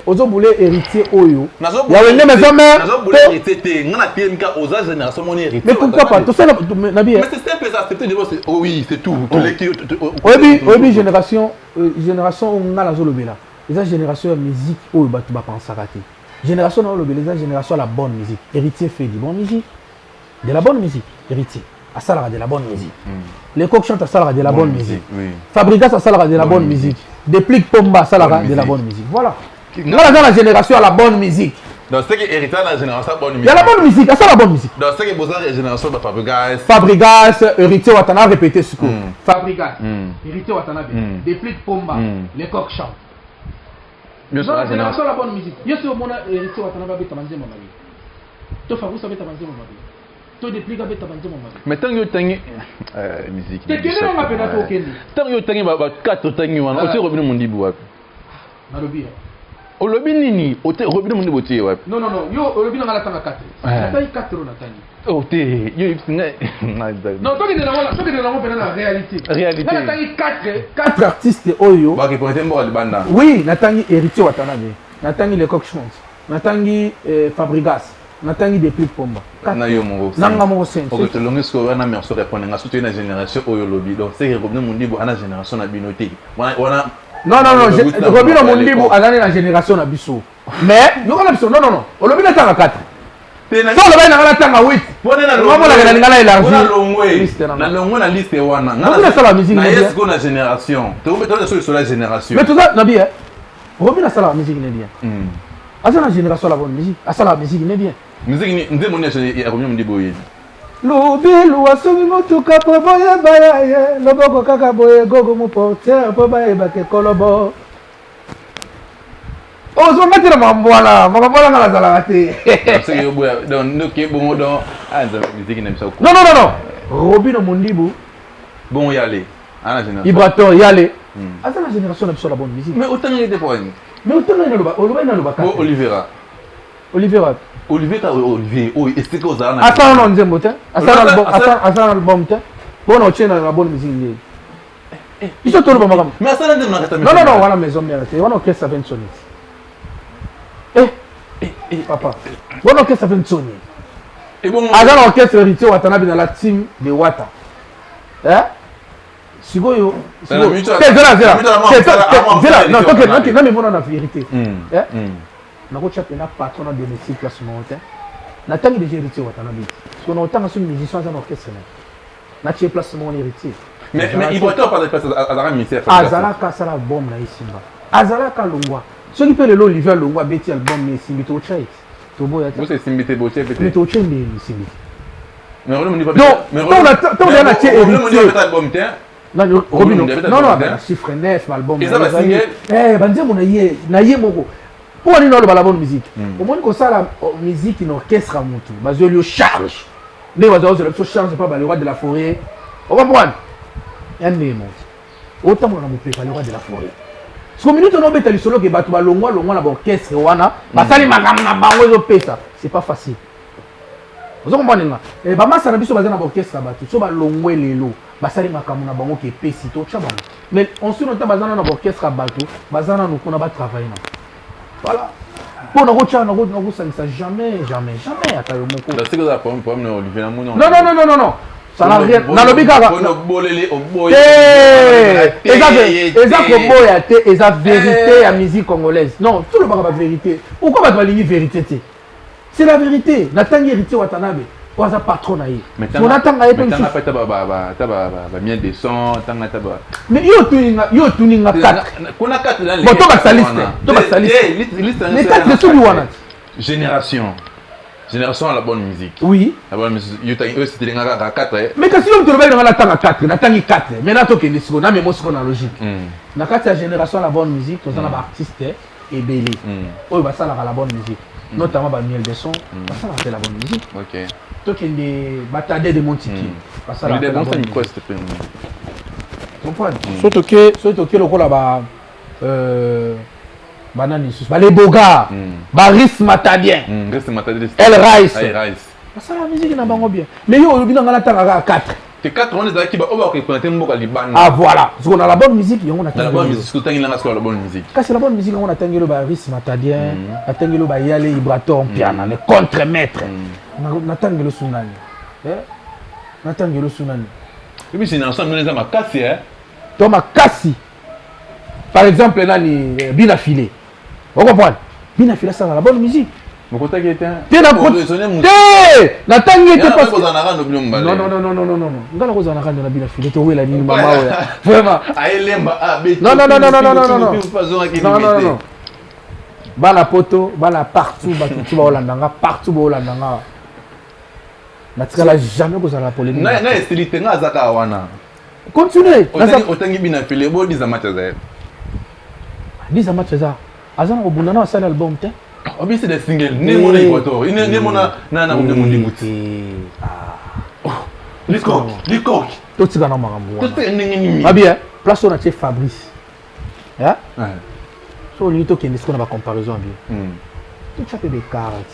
ozo boulé héritier oyo ya wende maison mère nazo boulé héritier te ngana PMK oza génération mon héritier mais pourquoi pas tout ça nabi mais c'est simple ça c'est peut-être oui c'est tout obi génération ngala zo lobela les génération de musique oyo batu ba pensaka te génération na lobela les génération la bonne musique héritier fait du bon musique de la bonne musique héritier à salara de la bonne musique les coqs chantent à salara de la bonne musique Fabrigas à salara de la bonne musique Déplique Pomba à salara de la bonne musique voilà là dans la génération à la bonne musique donc c'est que héritier la génération bonne musique il y a la bonne musique à ça la bonne musique donc c'est que besoin de génération de Fabrigas héritier Watanabe répété ce coup Fabrigas héritier Watanabe Déplique Pomba les coqs chantent dans la génération la bonne musique yo c'est au monde héritier Watanabe beta manze mon mari to Fabrigas beta manze mon mari to déplique beta manze mon mari mais tant yo tangi musique te kene nga pena to kendi tant yo tangi ba 4 tangi wana o se robino mondibu wapi na lobi o lobi nini o te robino mondibu tie wapi non yo o lobi nga la tanga 4 na tayi 4 na tangi o te yo ipsinga non to kene na mo pena na réalité na tangi 4 artistes oyo ba ki pointe mbo libanda oui na tangi héritier Watanabe na tangi les coqs chantent na tangi Fabrigas natangi depuis Pomba na yo mongo nanga mo sense o que longue so wana merci répondre nga surtout na génération oyo lobi donc c'est Robino Mondibu ana génération na binoté wana non Robino Mondibu azana na génération na biso mais yo kana biso non o lobi na tanga 4 so lo ba na tanga 8 bona na lo na ngala élargi na longo na liste wana na sala musique na yes go na génération to so la génération mais tout ça na bien Robino sala musique n'est bien azana génération la bonne musique asala musique n'est bien musique nde moni ya Robino Mondibu yi lubilu wasomi motuka po boye baye loboko kaka boye gogo mo porteur po baye bake kolobo ozonga tira mambwana ngala zala te c'est yo boya donc no ke bongo donc anza musique na bisa ko non Robino Mondibu bon yale ana génération Ibraton yale asa la génération na biso la bonne musique mais autant il était pour une mais autant na loba Olivier est-ce que vous avez asa non nzembo te asa album te bona ochena na bonne musique ngi iso tolo ba magam mais asa nzembo na kata non wala maison mère te wana orchestre 20 sonnet papa wana orchestre 20 sonnet et bon asa orchestre héritier Watanabe na la team de Wata Sigoyo non mais bon on a vérité nako chape na patron de mes placement te na tangi de héritier Watanabe parce qu'on entend sur musicien dans orchestre na tie placement héritier mais il va pas de place à ministère azalaka sala album na isimba azalaka longwa ce qui peut le Olivier longwa beti album mais simbi to chait to boya vous c'est simbi te boche peut-être mais to chait mais simbi mais on ne pas on a tie héritier album te non Robino non chiffre 9 album banzemo na ye moko pour aller dans la bonne musique au moins que ça la musique une orchestre à mutu bazolio charge les oiseaux de la charge pas le roi de la forêt on va prendre un nemo autant on a mon le roi de la forêt Ce minute on obeta lisolo ke batu ba longwa na orchestre wana basali makambo na bango zo pesa c'est pas facile. Vous comprenez nga et ba masa na biso bazana ba orchestre batu so ba longwe lelo basali makambo na bango ke pesi to tcha bango mais ensuite on ta bazana na orchestre batu bazana no kuna ba travailler na voilà pour na tcha na ça jamais ata yo moko la c'est que ça problème Olivier Namuno non ça n'a rien na lobi kaka exact boya te exact vérité ya musique congolaise non tout le monde a vérité pourquoi pas la vérité c'est la vérité natangi héritier Watanabe oza patron na ye on attend à mais tanga pata ba mien de son tanga taba mais yo tuninga 4 kuna 4 dans les bon to ba saliste mais 4 c'est lui wana Génération à la bonne musique. Oui. La bonne musique. C'était les 4. Mais quand si on te réveille dans la tanga 4, na tangi 4. Mais là to ke nisiko na memo siko na logique. Na 4 génération à la bonne musique, tous on a artiste et belé. Oh ba ça la bonne musique. Notamment ba miel de son, ba ça la bonne musique. OK. To ke des batade de Montiki. Ba ça la bonne musique. Quoi s'il te plaît. Comprendre. Surtout que le ko la ba banani sus ba les boga ba Riss Matadien El Rice ça la musique na bango bien mais yo obi na ngala tanga 4 te 4 on est qui ba oba ko connaître mboka libana ah voilà parce qu'on a la bonne musique on a la bonne musique surtout tangi langa la bonne musique quand c'est la bonne musique on a tangi le ba Riss Matadien tangi le ba Yale Ibraton piano le contre-maître na tangi le sunani na tangi le sunani et puis c'est ensemble les ama kasi Thomas Kassi par exemple nani Bina Filé. Vous comprenez? Bien affilé ça dans la bonne musique. Mon côté qui était. Na tangi était pas. Non. Ngala ko zana kana na bien affilé to wela ni mama oya. Vraiment. Ayelemba abeti. Non. Bala poto, bala partout, tu vas Holandanga, partout ba Holandanga. Na tikala jamais ko zana polémique. Na estilité nga zaka wana. Continuez. Otangi bien affilé bo dizamata za. Dizamata za. Azana obundana wa sala album te. Obi c'est des singles. Ni mona ikoto. Ni mona na mundimuti. Likok. To tika na makambo. To te nini. Abi place on a chez Fabrice. Hein? So lui to kende skona ba comparaison bi. To chape be 40.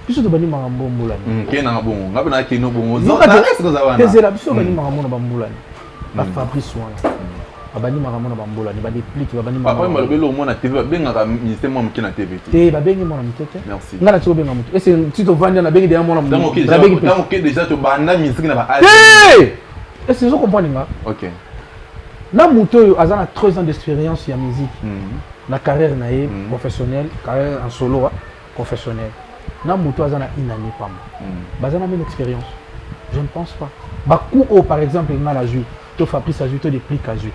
Biso to bani makambo mbulani. Kena ngabongo. Ngabe na keno bongo. Zo na esko za wana. Tezela biso bani makambo na bambulani. Ba Fabrice wana. Babani makambo na bambola ni ba déplique babani makambo. Papa malobelo mona TV benga ka ministère moi mukina TV. Te ba bengi mona mutete. Merci. Ngala tso benga mutu. Ese si to vanda na bengi de mona mutu. Dans OK déjà to banda musique na ba. Est-ce que vous comprenez nga? OK. Na mutu azana 3 ans d'expérience ya musique. Na carrière na ye professionnelle, carrière en solo professionnelle. Na mutu azana une année pas moi. Bazana même expérience. Je ne pense pas. Bakou par exemple ngala joué. To Fabrice a joué, to déplique a joué.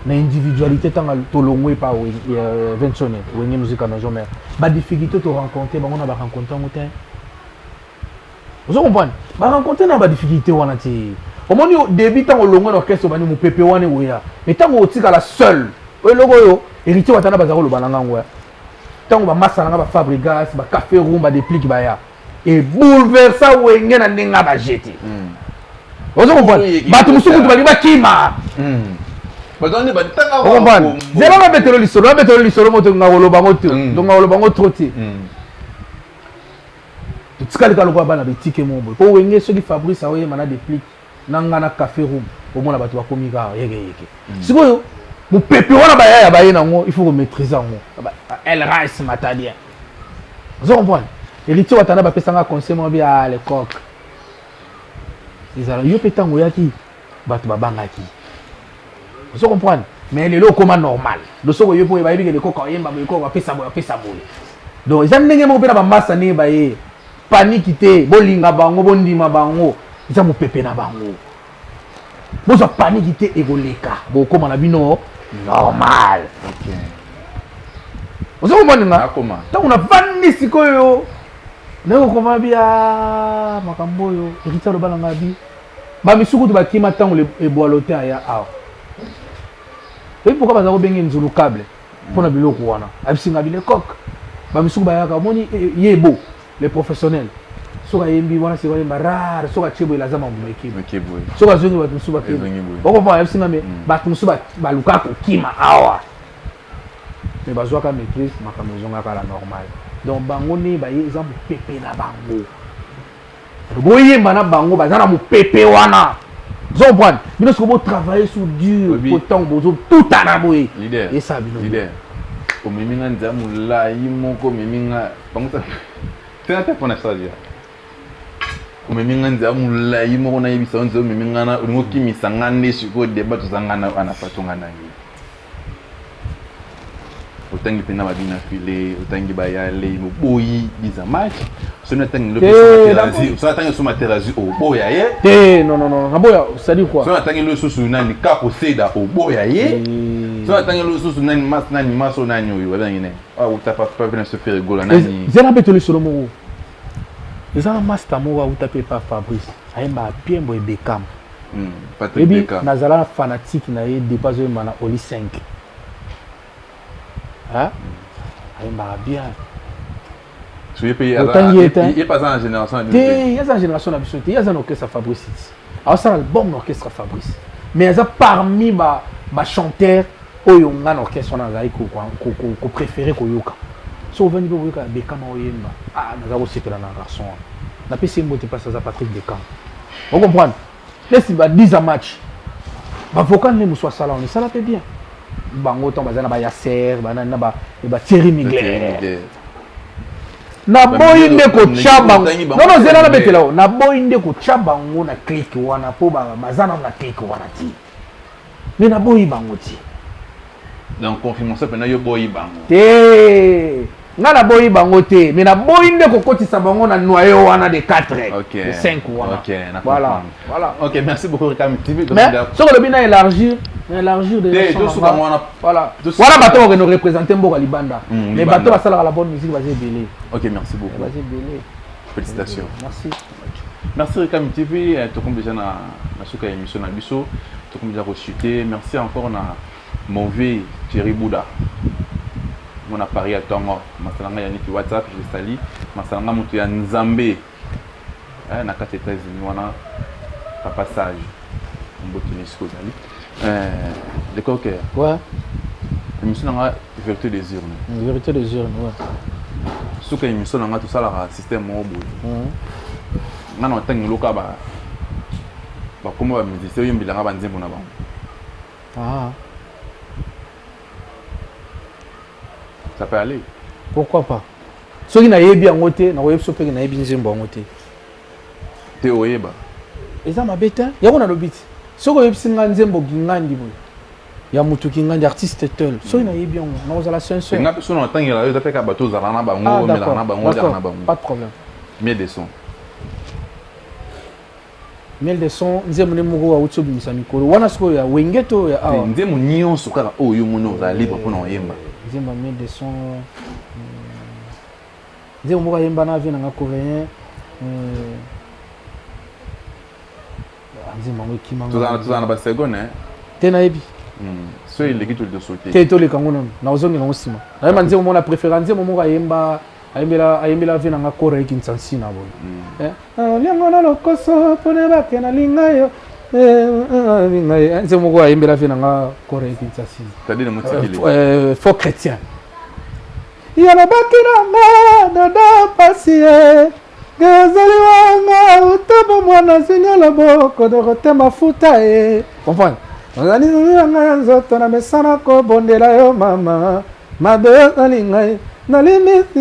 Na individualité tant to longwe pa Vincent wenge musique na jamais. Ba difficulté to rencontrer, ba on a ba rencontrer motin. Vous comprenez? Ba rencontrer na ba difficulté wana ti. Au moins au début tant longwe l'orchestre ba ni mu pepe wana oya. Mais tant o tika la seule. O logo yo héritier watana bazaro lo bananga ngwa. Tant ba massa na ba Fabregas, ba café room ba déplique ba ya. Et bouleversa wenge na ndenga ba jeter. Vous comprenez? Batu musuku tu bali bakima. Bazone ba tanga ko. Comprenez? Zela ba betelo lisolo moto ngawolo bango tu. Donc ngawolo bango troti. Tukali ka lokwa bana betike mombo. Po wenge soki Fabrice awe mana déplique nanga na café room. Au moins batu bakomi ka yeke. Sikoyo mu pepe wana ba ya ba yena ngo il faut maîtriser ngo. El Rice Matadien. Vous comprenez? Héritier watana ba pesanga conseil mo bi à l'époque. Ils yo petango yaki batu babangaki. Vous comprenez? Mais les locaux normal. Le soko yo po ba yebi ke ko yemba ko ba pesa boy. Donc ils ndenge mo pe na ba massa ne ba ye panique te bolinga bango bondima bango ils mo pepe na bango. Boza panique te egoleka. Bo koma na bino normal. OK. Vous comprenez nga? Comment? Tant on a vandi sikoyo. Nako koma bia makambo yo héritier lo balanga bi. Ba misuku to bakima tango le eboalote aya awa. Et pourquoi bazako bengi nzulu câble pour na biloko wana. Abisinga bile coq. Ba misuku ba yaka moni yebo les professionnels. Soka yembi wana se wana rare soka chebo ilazama mbumeki. OK boy. Soka zongi ba musuba ke. Boko ba abisinga me ba musuba ba luka ko kima awa. mais bazwaka maîtrise makambo ezongaka la normale donc bango ne baye eza mopepe na bango boyemba na bango baza na mopepe wana comprendre bino soki botravaille sur dur autant bozotutana boye esa bino omeminga nzela molai moko omeminga bango tena te mpona sadia omeminga nzela molai moko nayebisa nzela omeminga na olingi okimisa nga nde sikoyo deba tozanga na patonga nangi otangi mpena babina file otangi bayale boyi biza match soki atangi so materazi oboya ye te non naboya c'est-à-dire quoi soki atangi losusu nani kakoseda oboya ye soki atangi losusu nani maso nani oyo babengi ne auta pas vena se faire gola nani zela mpe tolisolo moko eza na master moko auta mpe pa Fabrice ayemba bien boye Beckham ebi nazala fanatique na ye dépasse oyemba na Oli 5 ayembaka bien il pas en génération il y a une génération na biso te il y a un orchestre Fabrice alors album orchestre Fabrice mais eza parmi ba chanteur oyo ngana orchestre na zai ko préférer koyoka so veni bo yoka Beckham oyemba naza kosepela na garçon na pesi mbote passe za Patrick Beckham vous comprenez laisse ba 10 à match ba vocal ne muso sala on ça la fait bien bango to bazana ba Yasser banana ba Thierry Mugler na boyi nde ko chaba non zela na betela na boyi nde ko chaba ngo na click wana po bazana na click wana ti mais na boyi bango ti donc confirmation pena yo boyi bango te nga na boyi bango te mais na boyi nde ko kotisa bango na noyau wana de 4 de 5 wana voilà OK merci beaucoup Ricam TV mais ce que le bina élargir de voilà voilà bateau que nous représenter Mboka Libanda mais bateau va savoir la bonne musique va belé OK merci beaucoup va belé félicitations merci Ricam TV to comme déjà na suka émission na biso to comme déjà rechuté merci encore na mauvais Thierry Bouda mon appareil à toi masalanga ya niki WhatsApp je sali masalanga mutu ya Nzambe na kati États-Unis wana pa passage mboto nisiko dali de coquer ouais émission nga vérité des urnes ouais suka émission nga tout ça la système mo boy nga na tangi loka ba comme ba musicien yimbilanga ba nzembo na bango ça peut aller. Pourquoi pas? Ceux qui n'ont bien voté, n'ont pas bien voté. T'es au Yéba. Et ça m'a bête. Il y a un bit. Ceux qui ont bien voté, il y a mutu qui ngandi artiste tel. Ceux qui n'ont bien voté, nous allons se faire. N'a personne n'entend qu'il y a des bateaux à la bango, mais la bango, pas de problème. Mais des sons. Mel de son nzemune moko wa utso bimisa mikolo wana siko ya wengeto ya awa nzemu nyonso kaka oyo muno za libre pona oyemba nzemba mel de son nzemu moko yemba na vie na coréen nzemba ngo kimanga tuzana ba seconde tena yebi so il legito de sauter te to le kango non na ozongi na osima na yemba nzemu mona préférence nzemu moko yemba ayembela vie na kore kinsansi na boye liango na lokoso pone bake na lingayo lingayo nze moko ayembela vie na kore kinsansi c'est-à-dire motikile faux chrétien yana baki na dada pasie gezali wanga utabo mwana zinyala boko de rote mafuta comprendre ozali nanga nzoto na mesana ko bondela yo mama mabe lingayo na limite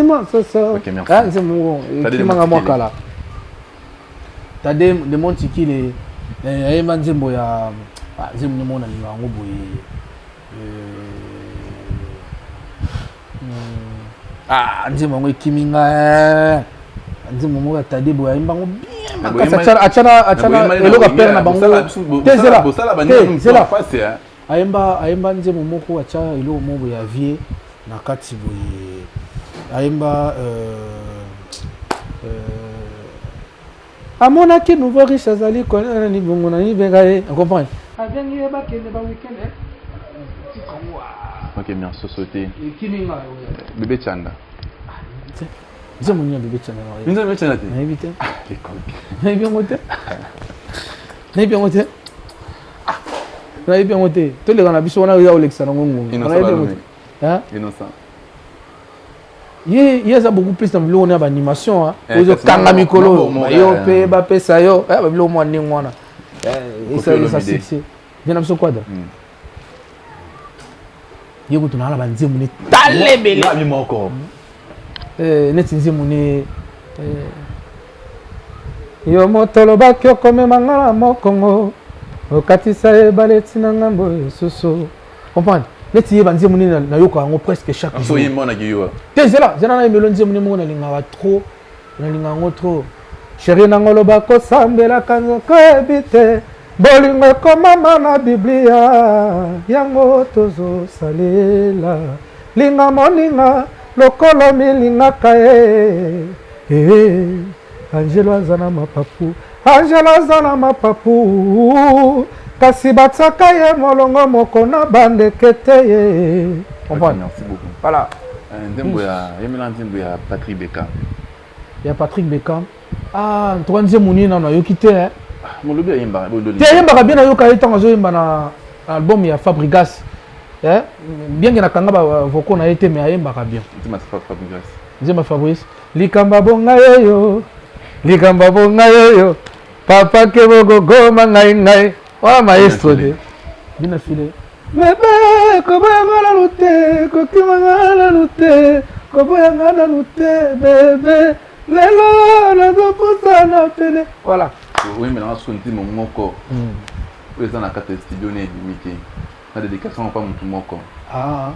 mososo kanze mungo kimanga mwakala tade de monti kile ayemba nzembo ya nzembo ne mona lingango boye nzembo ngo kiminga nzembo mo tade boye ayemba ngo bien achana eloka père na bango tezela ayemba nzembo moko acha elo mo boye avie na kati boye ayemba amonaki nouveau riche azali kona ni bongo na ni bengaye comprendre avengi yeba kende ba weekend OK merci sauter kiminga bébé Chanda nze monia bébé Chanda nze bébé Chanda na éviter l'école na bien moté na bien moté On a bien monté. Tous les gens ont besoin de Alexandre Ngongo. On a bien monté. Hein? Innocent. Il y a beaucoup plus de animation. Hein. Ils ont Kanga Mikolo. Yo pe ba pe sa yo. Eh ba bilo mo ni ngwana. Eh ça c'est. Bien am so quoi da. Yo ko tuna la banzimu ni talebele. Là mi moko. Neti nzimu ni yo motolo bakyo komema ngala mokongo okatisa ebale tina ngambo susu. Comprendre? Neti ye banzimu ni na yoko yango presque chaque jour. So yimbo na giyo. Te zela na melo nzimu ni mo na linga trop. Na linga ngo trop. Chéri nangolo bako sambela kanzo ko ebite. Bolingo komama na Biblia yango tozo salela. Linga moninga lokolo milingaka Angelo azana mapapu, Angelo azana mapapu, kasi batsaka ye molongo moko na bandekete ye. Merci beaucoup. Voilà. Nzembo ya nzembo ya Patrick Beckham. Ya Patrick Beckham. Ah, troisième moni na yoki te hein. Molobi yemba bodoli. Te yemba bien na yoka etango zo yemba na album ya Fabregas. Bien que na kanga ba voko na été mais yemba bien. Fabregas. Nzemba Fabrice. Likamba bonga yo. Likamba bonga yo. Papa ke bogo ngai. Wa maestro de. Bien affilé. Bébé, kobo yanga lute, kokima ngala lute, kobo yanga lute, bébé. Lelo na dopusa na pene. Voilà. Oui, mais là son petit moko. Ils ont la carte studio né limité. La dédication pas mon moko. Ah.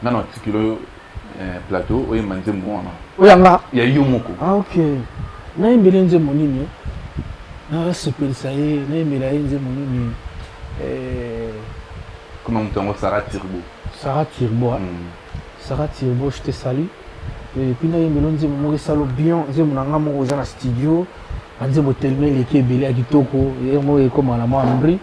Nan article plateau oye manze mwana. Oyanga. Ya yo moko. Ah OK. Na imbele nze monini. Na sepelisa ye, na imbele nze monini. Comment on Sarah Tirbo. Sarah Tirbo. Sarah Tirbo, je te salue. Et puis na imbele nze mo salo bien, nze monanga mo za na studio. Nze mo tellement les qui belé à kitoko et mo comme la mambri.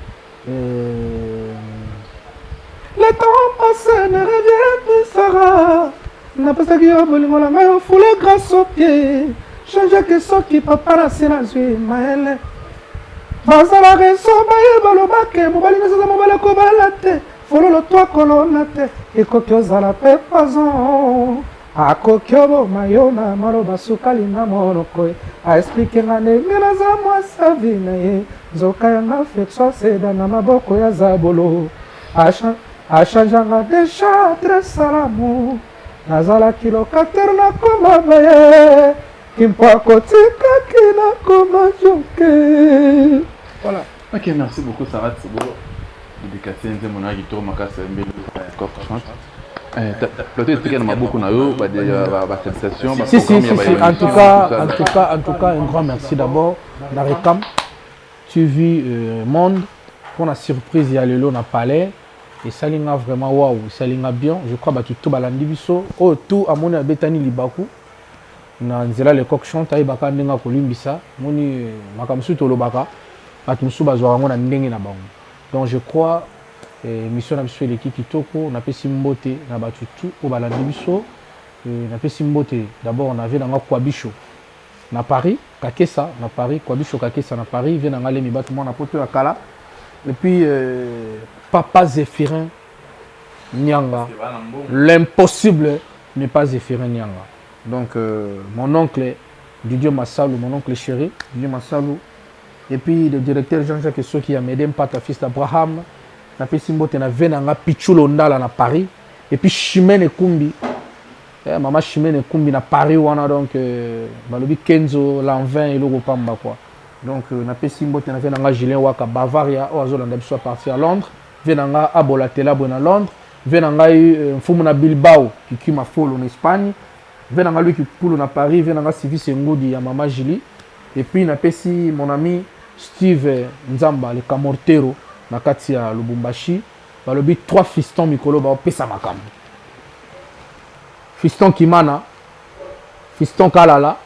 Le temps passé ne revient plus, Sarah. N'a pas ça qui a volé mon langue, il faut les grâce aux pieds. Change que ce qui peut pas la sénation, maëlle. Bazala reso, baye balobake, mobali nasa mobala kobalate. Follow le toit colonnate, et kokyoza la pepazon. A kokyobo mayona, maroba sukalina monoko. A expliquer ma negena za moi sa vie, naye. Zoka yanga fait soit seda na maboko ya zabolo. A changeanga déjà très salamu. Nazala kilokater na koma baye. Kimpa kotika kina koma jonke. Voilà. Ok, merci beaucoup Sarah Tirbo. Dédicace nze mona gito makasa mbele corps chante. Peut-être qu'il y a beaucoup na yo ba sensation ba Si. En tout cas un grand merci d'abord na Recam. Tu vis monde pour la surprise ya lelo na palais. Et ça linga vraiment waouh, ça linga bien. Je crois que tout balandi biso. Oh tout à mon abetani libaku. Na nzela le coq chante ay baka ndenga kolimbisa. Moni makamsu to lobaka. Batumsu bazwa ngo na ndenge na bango. Donc je crois mission na biso l'équipe kitoko na pesi mbote na batu tout au balandi biso. Na pesi mbote d'abord on avait dans kwa bicho. Na Paris, Kakessa na Paris, kwa bicho Kakessa na Paris, vient dans les mi batu na poto ya kala. Et puis Papa Zéphirin Nyanga. L'impossible n'est pas Zéphirin Nyanga. Donc mon oncle Didier Massalou, mon oncle chéri, Didier Massalou. Et puis le directeur Jean-Jacques Soki a m'aidé Mpata fils d'Abraham. Na Pessimbote na venanga Pichulo Ndala na Paris. Et puis Chimène Kumbi. Maman Chimène Kumbi na Paris wana donc balobi Kenzo l'envin et le Pamba quoi. Donc na Pessimbote na venanga Julien Waka Bavaria ou azolanda biso partir à Londres. Venanga Abolatela na Londres. Venanga Mfumu na Bilbao qui m'a follow en Espagne. Venanga lui qui poule na Paris, venanga Sivis Ngodi ya Mama Julie. Et puis na pesi mon ami Steve Nzamba le Camortero na kati ya Lubumbashi. Balobi 3 fistons mikolo ba pesa makambo. Fiston Kimana, fiston Kalala,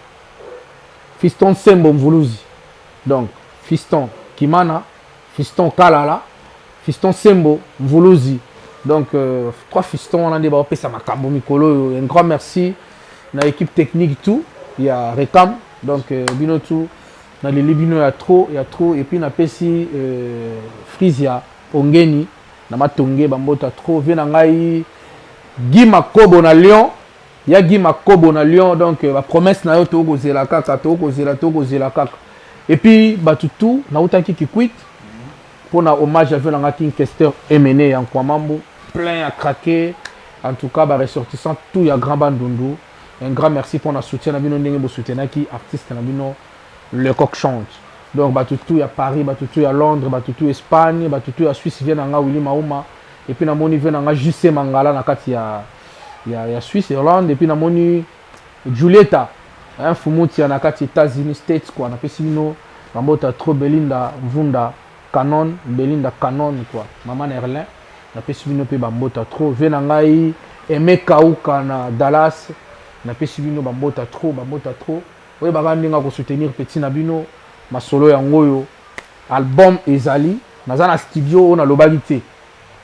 fiston Sembo Mvuluzi. Donc fiston Kimana, fiston Kalala, fiston Sembo Mvuluzi. Donc 3 fistons on a des ba pesa makambo mikolo. Un grand merci na équipe technique tout, il y a Recam donc Binotou na leli bino ya trop et puis na pesi Frisia Ongeni na matonge bambota trop vie na ngai Guy Makobo na Lyon ya Guy Makobo na Lyon donc ba promesse na yo to kozela kaka et puis batutu na utaki kikwit pour na hommage à vie na King Kester Emene en Kwamambo plein à craquer en tout cas ba ressortissant tout ya grand bandundu un grand merci pour notre soutien na bino ndenge bo soutenaki artiste na bino le coq chante donc batutu ya Paris batutu ya Londres batutu Espagne batutu ya Suisse vient nga Willy Mauma et puis na moni vient nga JC Mangala na kati ya Suisse Irlande et puis na moni Julieta hein fumuti na kati États-Unis States quoi na pesi bino bambota trop Belinda Canon quoi maman Erlin na pesi bino pe bambota trop vient ngai Aimé Kauka na Dallas na pesi bino bambota trop oye bakandinga ko soutenir petit na bino masolo yango yo album ezali naza na studio na lobaki te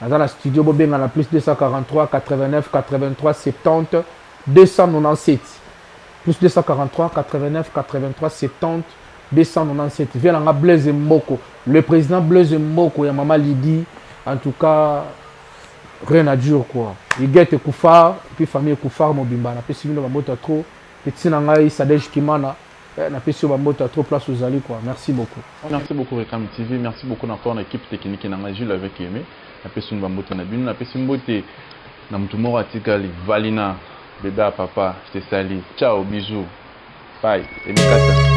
naza na studio bobenga na plus 243 89 83 70 297 plus 243 89 83 70 297 vient nga Blaise Mboko le président Blaise Mboko ya Mama Lydie en tout cas rien à dire quoi il guette Koufar puis famille Koufar mobimba na pesi bino bambota trop petit na ngai Sadej Kimana na pesi bambota trop place aux ali quoi merci beaucoup Rekam TV merci beaucoup na pour l'équipe technique na ngai Jules avec Aimé na pesi bambota na bino na pesi mbote na mtu moko atikali Valina bébé à papa je te salue ciao bisous bye et mikata